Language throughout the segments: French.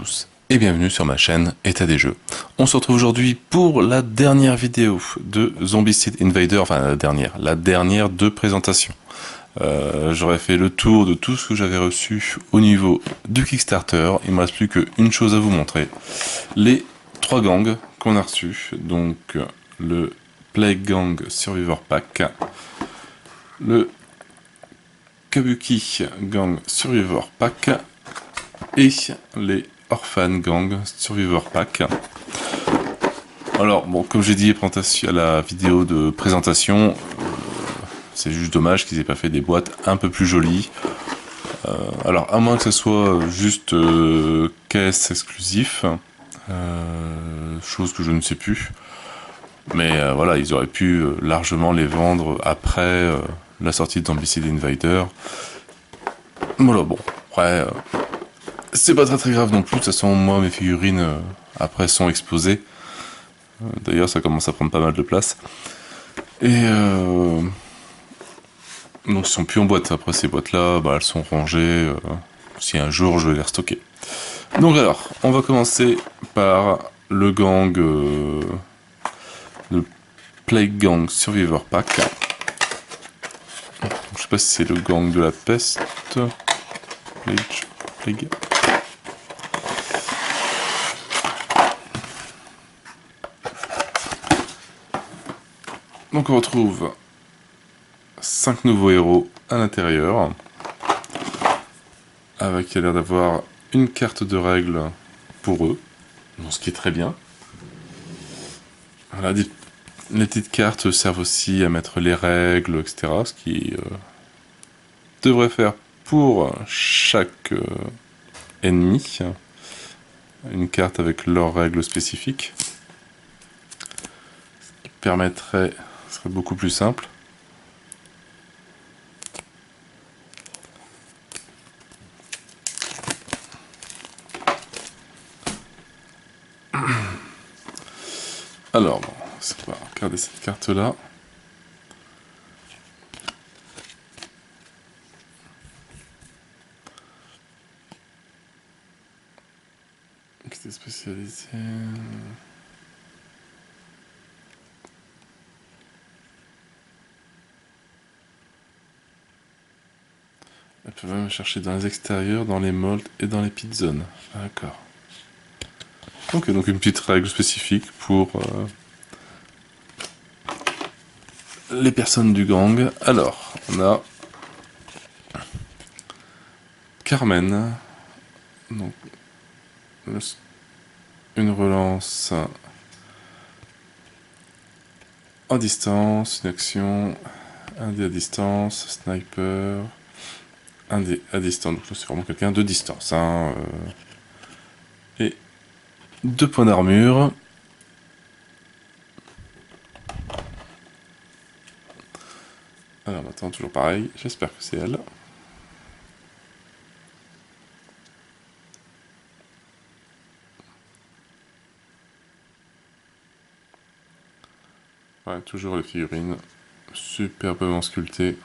tous et bienvenue sur ma chaîne État des Jeux. On se retrouve aujourd'hui pour la dernière vidéo de Zombicide Invader, enfin la dernière de présentation. J'aurais fait le tour de tout ce que j'avais reçu au niveau du Kickstarter. Il me reste plus qu'une chose à vous montrer. Les 3 gangs qu'on a reçus. Donc le Plague Gang Survivor Pack, le Kabuki Gang Survivor Pack et les Orphan Gang Survivor Pack. Alors bon, comme j'ai dit à la vidéo de présentation, c'est juste dommage qu'ils aient pas fait des boîtes un peu plus jolies. Alors à moins que ce soit juste caisse exclusif, chose que je ne sais plus. Mais voilà, ils auraient pu largement les vendre après la sortie de Zombicide Invader. Voilà, bon, après, c'est pas très grave non plus. De toute façon, moi, mes figurines, après, sont exposées. D'ailleurs, ça commence à prendre pas mal de place. Et donc, ils sont plus en boîte. Après, ces boîtes-là, bah, elles sont rangées. Si un jour, je vais les restocker. Donc alors, on va commencer par le gang... le Plague Gang Survivor Pack. Je sais pas si c'est le gang de la peste. Plague. Donc on retrouve 5 nouveaux héros à l'intérieur, avec il a l'air d'avoir une carte de règles pour eux, donc ce qui est très bien. Voilà, les petites cartes servent aussi à mettre les règles, etc. Ce qui devrait faire pour chaque ennemi une carte avec leurs règles spécifiques. Ce qui permettrait, ce serait beaucoup plus simple. Alors, bon, on va regarder cette carte-là. Activité spécialisée. Elle peut même chercher dans les extérieurs, dans les molds et dans les pit zones. D'accord. Ok, donc une petite règle spécifique pour les personnes du gang. Alors, on a Carmen. Donc, une relance en distance, une action, un dé à distance, sniper, un dé à distance. Donc c'est vraiment quelqu'un de distance. Hein, et 2 points d'armure. Alors maintenant, toujours pareil, j'espère que c'est elle. Ouais, toujours les figurines superbement sculptées.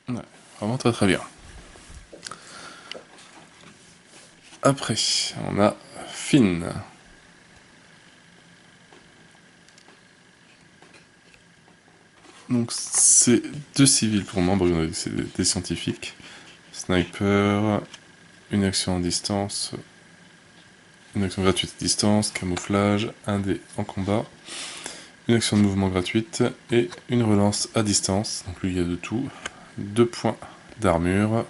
Ouais, vraiment très très bien. Après, on a Finn. Donc c'est 2 civils pour membres, c'est des scientifiques. Sniper, une action en distance, une action gratuite à distance, camouflage, un dé en combat, une action de mouvement gratuite et une relance à distance. Donc lui il y a de tout. 2 points d'armure.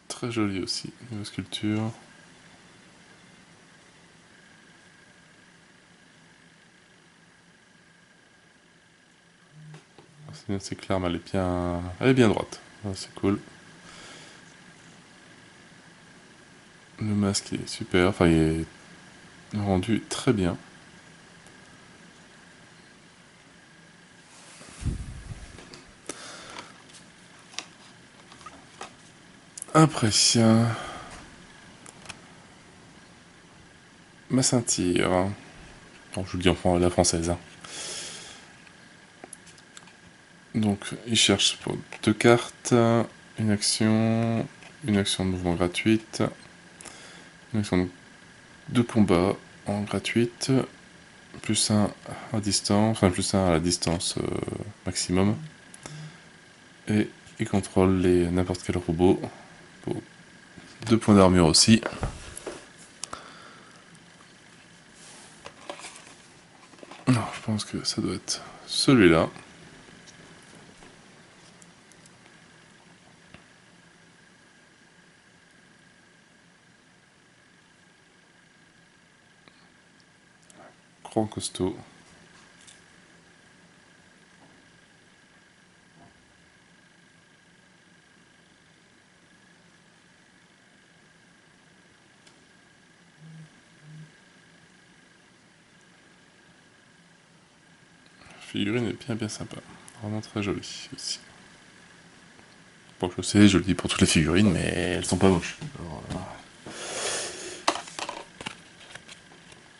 Très joli aussi, une sculpture. c'est assez clair, mais elle est bien droite. Ah, c'est cool. Le masque il est super, enfin il est rendu très bien. Après, ma ceinture. Bon, je vous le dis en la française. Hein. Donc, il cherche pour 2 cartes, une action de mouvement gratuite, une action de combat en gratuite, plus un à distance, enfin plus un à la distance maximum. Et il contrôle n'importe quel robot pour 2 points d'armure aussi. Alors, je pense que ça doit être celui-là. Grand costaud. La figurine est bien sympa. Vraiment très jolie aussi. Bon, je sais, je le dis pour toutes les figurines, mais elles sont pas moches.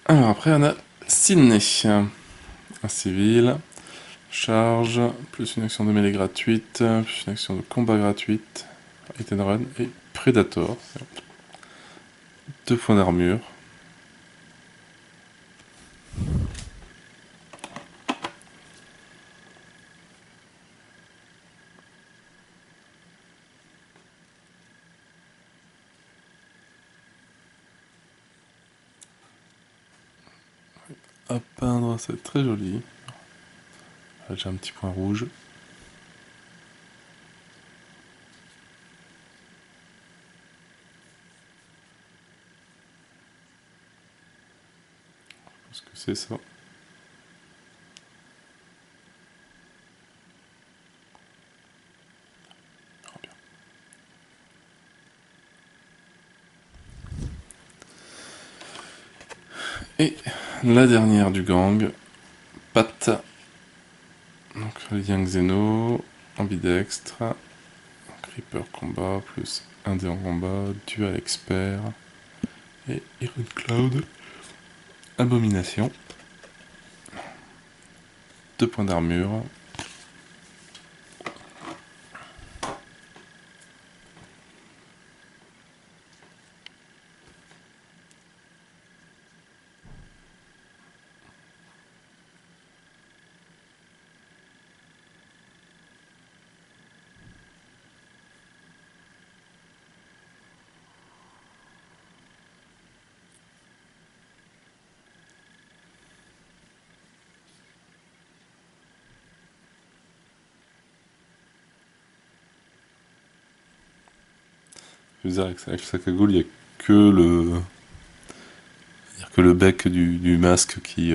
Alors après, on a Sydney. Un civil. Charge, plus une action de mêlée gratuite, plus une action de combat gratuite. Hit and run et Predator. 2 points d'armure. À peindre, c'est très joli. Là, j'ai un petit point rouge. Je pense que c'est ça. Et la dernière du gang, Pat. Donc lien Xeno, ambidextre, Creeper combat, plus 1 dé en combat, dual expert, et Iron Cloud, abomination. 2 points d'armure. Je veux dire, avec sa cagoule, il n'y a que le bec du masque qui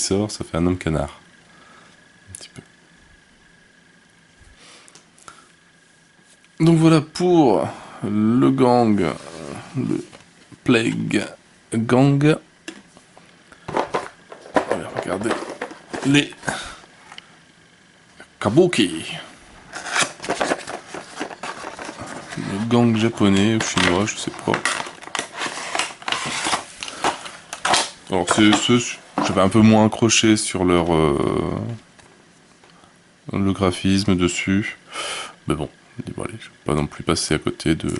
sort, ça fait un homme canard. Un petit peu. Donc voilà pour le gang, le Plague Gang. On va regarder les Kabuki. Le gang japonais ou chinois, je sais pas. Alors c'est ceux, j'avais un peu moins accroché sur le graphisme dessus. Mais bon, je vais pas non plus passer à côté de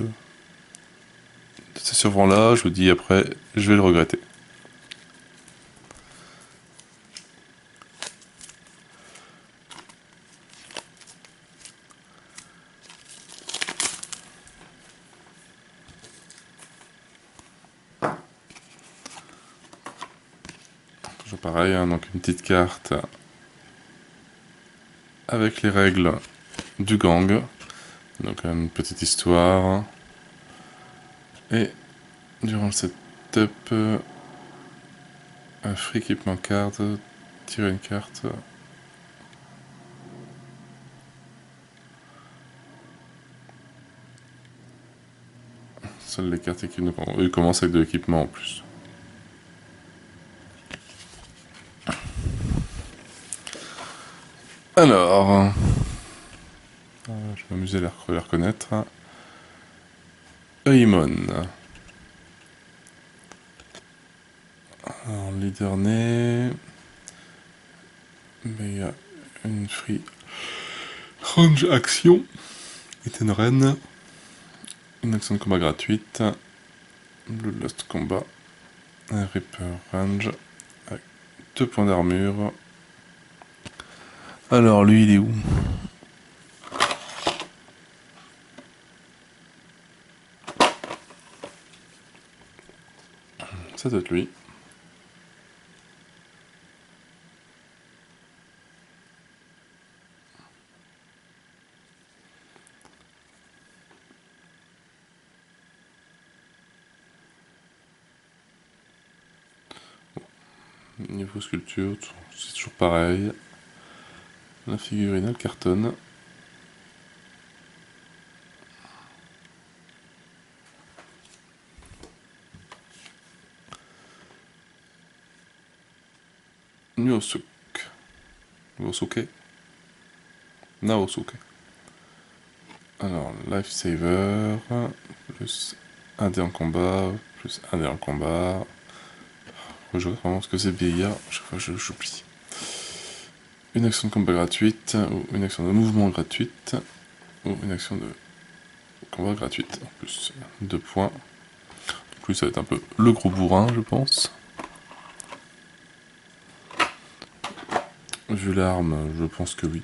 ces servants-là. Je vous dis après, je vais le regretter. Toujours pareil, hein, donc une petite carte avec les règles du gang. Donc une petite histoire. Et durant le setup, un free equipment card, tirer une carte. Seules les cartes équipées. Eux commencent avec de l'équipement en plus. Alors, je vais m'amuser à les reconnaître. Eimon. Alors, leader né. Mais il y a une free range action. Etenren. Une action de combat gratuite. Le Lost Combat. Un Reaper Range. Avec 2 points d'armure. Alors, lui, il est où? Ça doit être lui. Niveau sculpture, c'est toujours pareil. La figurine, elle cartonne. Nyosuke. Naosuke. Naosuke. Alors, Lifesaver, plus 1 dé en combat, plus 1 dé en combat. Je vois vraiment ce que c'est vieillard, chaque fois j'oublie. Une action de combat gratuite, ou une action de mouvement gratuite, ou une action de combat gratuite. En plus, 2 points. En plus, ça va être un peu le gros bourrin, je pense. Vu l'arme, je pense que oui.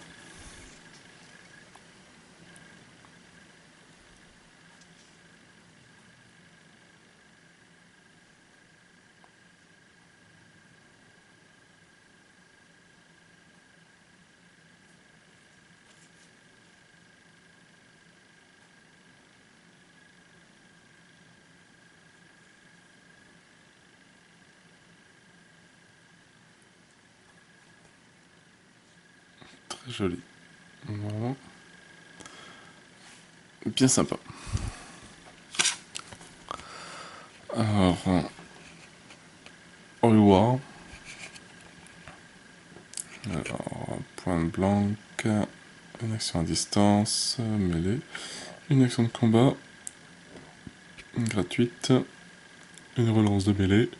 Très joli. Vraiment. Bien sympa. Alors, War. Alors, point blanc, une action à distance, mêlée, une action de combat, gratuite, une relance de mêlée,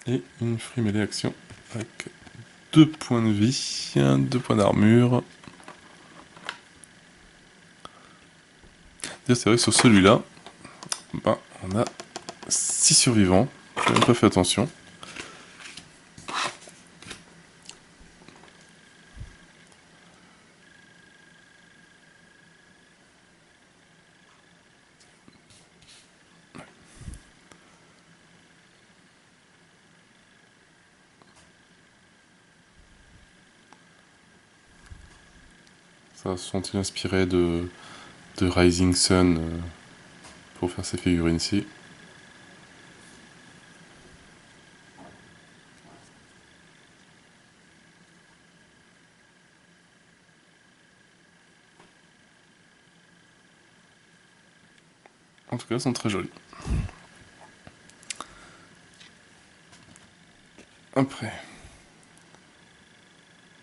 et une free mêlée action avec 2 points de vie, 2 points d'armure. C'est vrai que sur celui-là, bah, on a 6 survivants, j'ai même pas fait attention. Ça sont-ils inspirés de Rising Sun pour faire ces figurines-ci. En tout cas, elles sont très jolies. Après,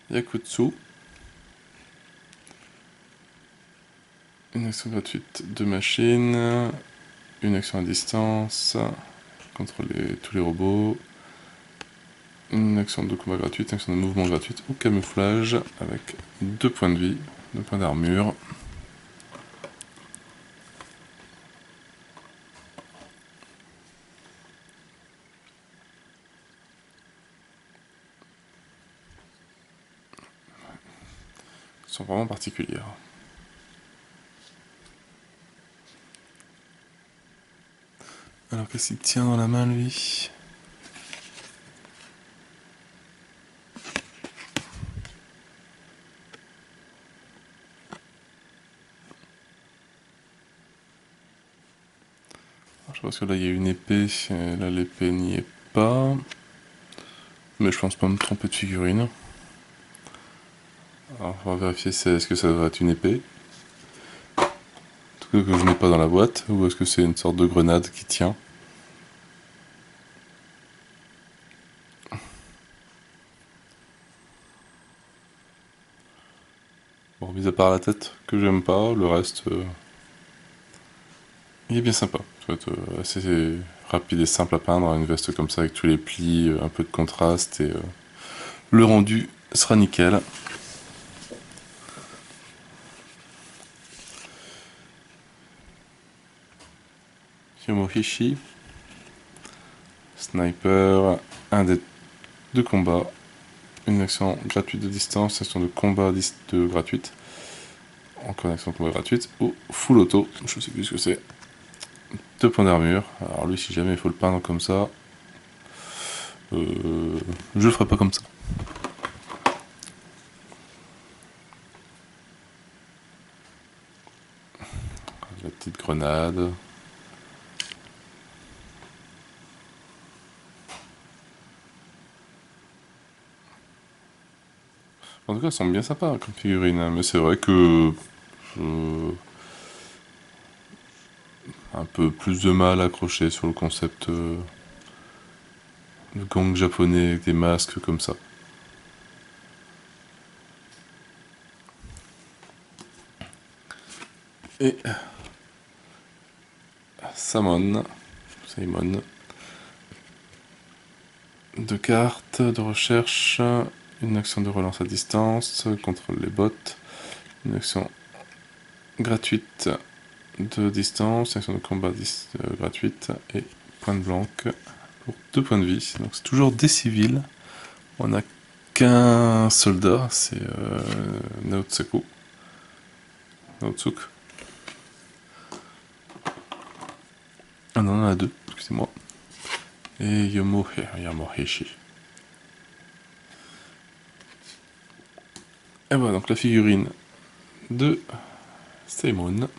Yakutsu. Une action gratuite de machine. Une action à distance. Contre tous les robots. Une action de combat gratuite, une action de mouvement gratuite ou camouflage avec 2 points de vie, 2 points d'armure. Elles sont vraiment particulières. Alors qu'est-ce qu'il tient dans la main lui? Je pense que là il y a une épée, là l'épée n'y est pas. Mais je pense pas me tromper de figurine. Alors on va vérifier est-ce que ça doit être une épée. que je n'ai pas dans la boîte, ou est-ce que c'est une sorte de grenade qui tient? Bon, mis à part la tête que j'aime pas, le reste, il est bien sympa. Ça va être assez rapide et simple à peindre, une veste comme ça avec tous les plis, un peu de contraste et le rendu sera nickel. Yomohishi, sniper, un des deux combats, une action gratuite de distance, action de combat gratuite, encore une action de combat gratuite, ou full auto, je sais plus ce que c'est. 2 points d'armure, alors lui si jamais il faut le peindre comme ça, je le ferai pas comme ça. La petite grenade. En tout cas, elles sont bien sympas comme figurines, hein, mais c'est vrai que un peu plus de mal à accrocher sur le concept de gang japonais avec des masques comme ça. Et Simon, 2 cartes de recherche, une action de relance à distance, contrôle les bots, une action gratuite de distance, une action de combat gratuite et point de blanc pour 2 points de vie. Donc c'est toujours des civils. On n'a qu'un soldat, c'est Naotsuku. Ah non, on en a 2, excusez-moi. Et Yamohishi. Et voilà donc la figurine de Simon.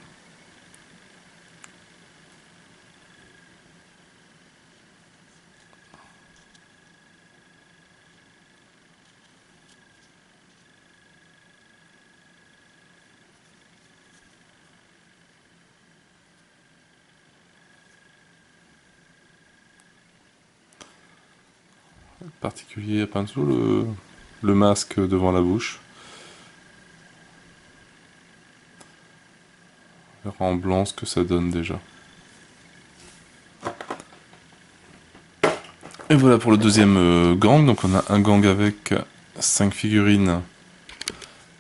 Particulier à peindre le masque devant la bouche. On verra en blanc ce que ça donne déjà. Et voilà pour le deuxième gang. Donc on a un gang avec 5 figurines.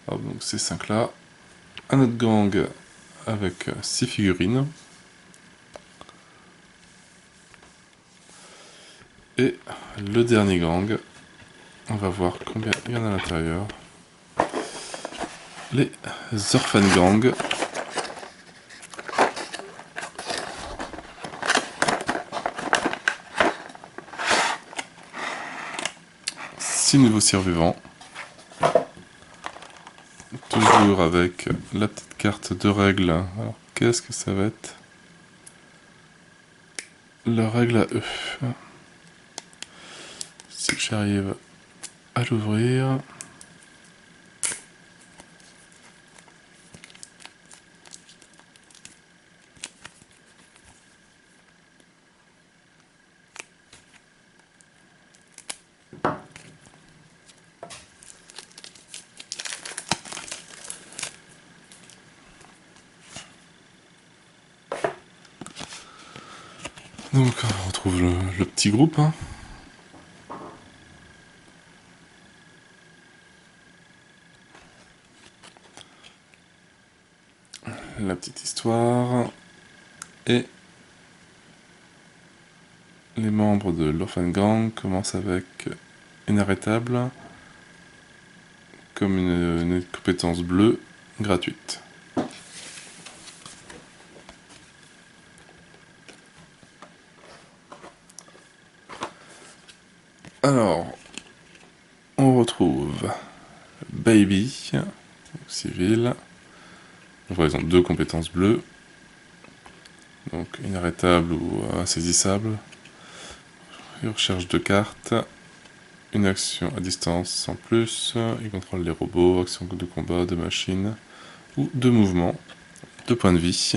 Alors, donc ces 5 là. Un autre gang avec 6 figurines. Et le dernier gang, on va voir combien il y en a à l'intérieur. Les Orphan Gang. Six nouveaux survivants. Toujours avec la petite carte de règles. Alors, qu'est-ce que ça va être? La règle à eux. Si j'arrive à l'ouvrir. Donc on retrouve le petit groupe. Hein. La petite histoire. Et les membres de l'Orphan Gang commencent avec inarrêtable comme une compétence bleue gratuite. Alors, on retrouve Baby, civil. Donc, ils ont 2 compétences bleues. Donc inarrêtable ou insaisissable. Il recherche 2 cartes. Une action à distance sans plus. Il contrôle les robots, action de combat, de machine ou de mouvement. 2 points de vie.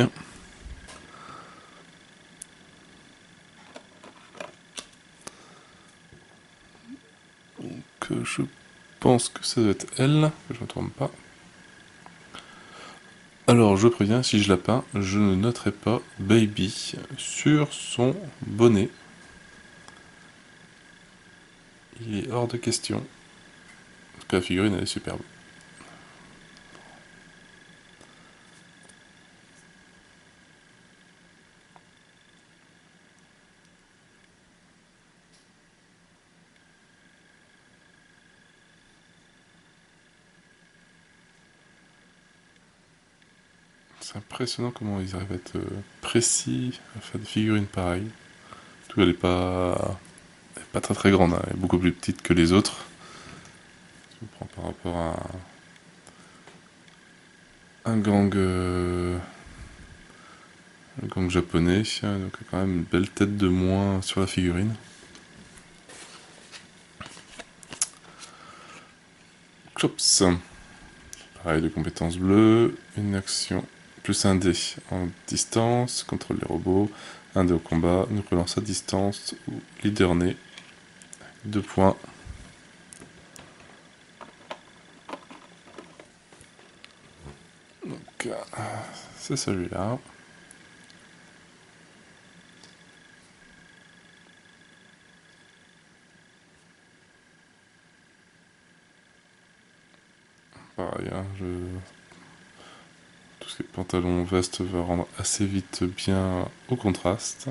Donc je pense que ça doit être elle, que je ne me trompe pas. Alors je préviens, si je la peins, je ne noterai pas Baby sur son bonnet. Il est hors de question. Parce que la figurine elle est superbe. C'est impressionnant comment ils arrivent à être précis, à faire des figurines pareilles. Tout, elle est pas très très grande, hein. Elle est beaucoup plus petite que les autres. Si on prend par rapport à un gang japonais, donc il y a quand même une belle tête de moins sur la figurine. Chops. Pareil, de compétences bleues, une action plus un dé en distance, contrôle les robots, un dé au combat, une relance à distance ou leader né, 2 points. Donc, c'est celui-là. Pareil, hein, tout ce qui est pantalon, veste va rendre assez vite bien au contraste.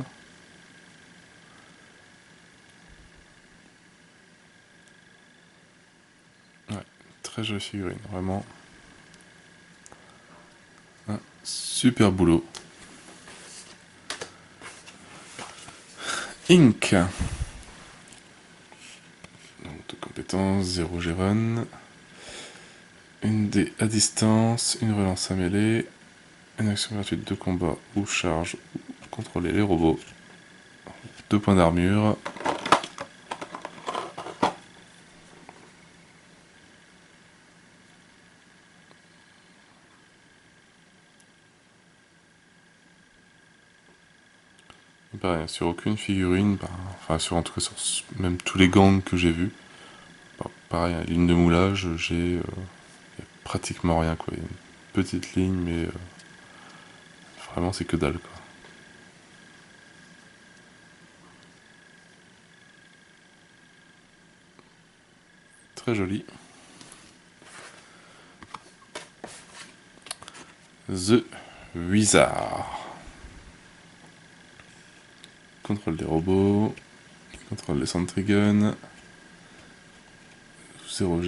Ouais, très jolie figurine, vraiment. Un super boulot. Ink. Donc de compétences, 0 G-Run. Une dé à distance, une relance à mêlée, une action gratuite de combat ou charge ou contrôler les robots. 2 points d'armure. Pareil, sur aucune figurine, enfin sur en tout cas sur même tous les gangs que j'ai vus, pareil, la ligne de moulage, j'ai pratiquement rien quoi. Il y a une petite ligne, mais vraiment c'est que dalle quoi. Très joli. The Wizard. Contrôle des robots, contrôle des sentry guns, 0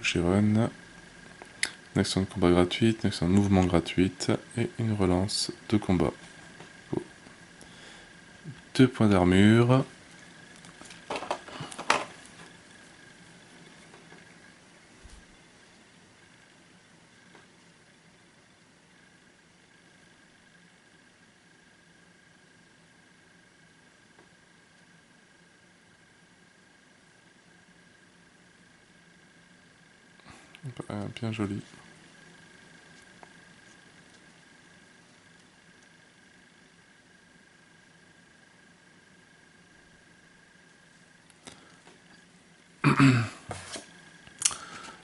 G-Run, une action de combat gratuite, une action de mouvement gratuite et une relance de combat. 2 points d'armure. Bien joli.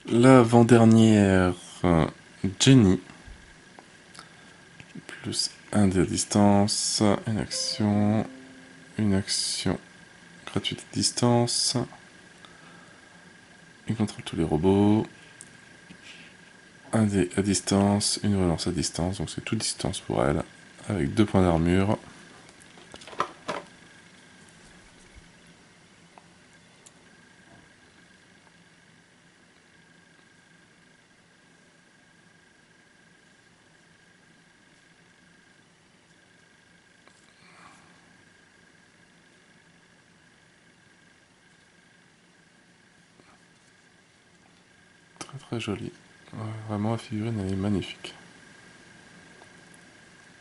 L'avant-dernière, Jenny. Plus 1 dé à distance, une action gratuite à distance. Il contrôle tous les robots. Un dé à distance, une relance à distance, donc c'est toute distance pour elle, avec 2 points d'armure. Très très jolie. Vraiment la figurine elle est magnifique.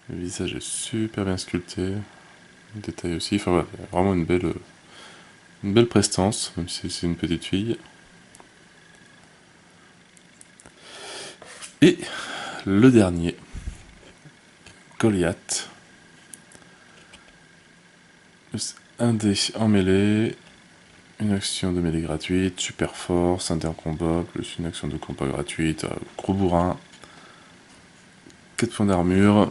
Le visage est super bien sculpté. Le détail aussi, enfin voilà, vraiment une belle prestance, même si c'est une petite fille. Et le dernier, Goliath. Plus un dé en mêlée. Une action de mêlée gratuite. Super force. Un dé en combat. Plus une action de combat gratuite. Gros bourrin. 4 points d'armure.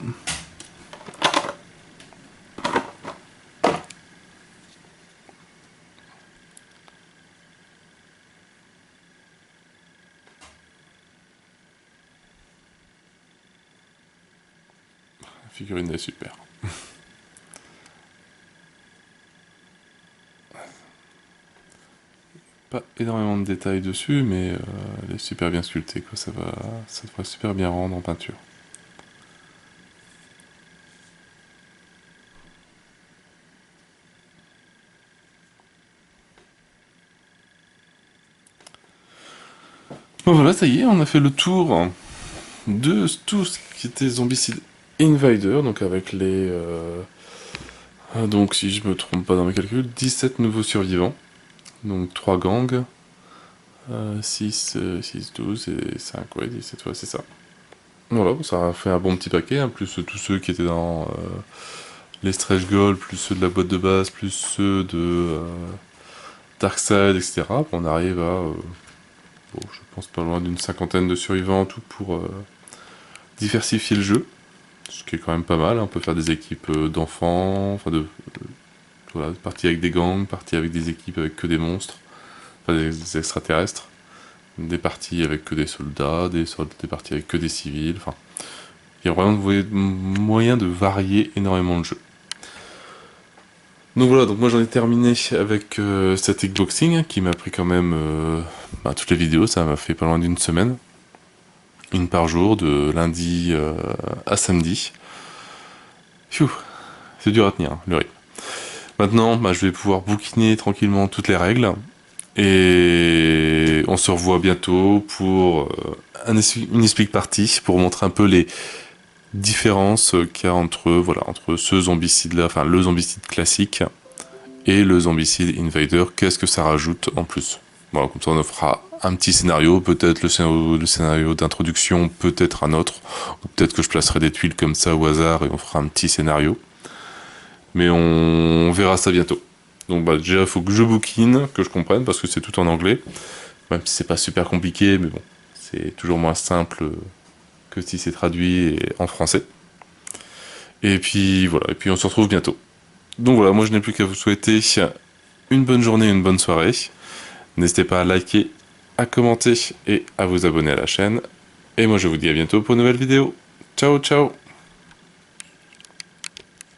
La figurine est super. Pas énormément de détails dessus, mais elle est super bien sculptée, quoi. Ça devrait super bien rendre en peinture. Bon voilà, ça y est, on a fait le tour de tout ce qui était Zombicide Invader, donc avec les... donc si je me trompe pas dans mes calculs, 17 nouveaux survivants. Donc 3 gangs, 6, 12 et 5, ouais, 17 fois, c'est ça. Voilà, ça a fait un bon petit paquet, hein, plus tous ceux qui étaient dans les stretch goals, plus ceux de la boîte de base, plus ceux de Darkside, etc. On arrive à, bon, je pense pas loin d'une cinquantaine de survivants en tout pour diversifier le jeu. Ce qui est quand même pas mal, hein. On peut faire des équipes d'enfants, enfin voilà, parties avec des gangs, parties avec des équipes avec que des monstres, enfin des extraterrestres, des parties avec que des soldats, des parties avec que des civils, enfin... Il y a vraiment moyen de varier énormément le jeu. Donc voilà, donc moi j'en ai terminé avec cet Xboxing qui m'a pris quand même toutes les vidéos, ça m'a fait pas loin d'une semaine. Une par jour, de lundi à samedi. Pfiou, c'est dur à tenir, hein, le rythme. Maintenant, je vais pouvoir bouquiner tranquillement toutes les règles. Et on se revoit bientôt pour une explique partie, pour montrer un peu les différences qu'il y a entre ce zombicide là, enfin le zombicide classique et le zombicide Invader. Qu'est-ce que ça rajoute en plus? Voilà, comme ça on fera un petit scénario, peut-être le scénario d'introduction, peut-être un autre, ou peut-être que je placerai des tuiles comme ça au hasard et on fera un petit scénario. Mais on verra ça bientôt. Donc déjà il faut que je bouquine, que je comprenne, parce que c'est tout en anglais. Même si c'est pas super compliqué, mais bon, c'est toujours moins simple que si c'est traduit en français. Et puis voilà, et puis on se retrouve bientôt. Donc voilà, moi je n'ai plus qu'à vous souhaiter une bonne journée, une bonne soirée. N'hésitez pas à liker, à commenter et à vous abonner à la chaîne. Et moi je vous dis à bientôt pour une nouvelle vidéo. Ciao ciao!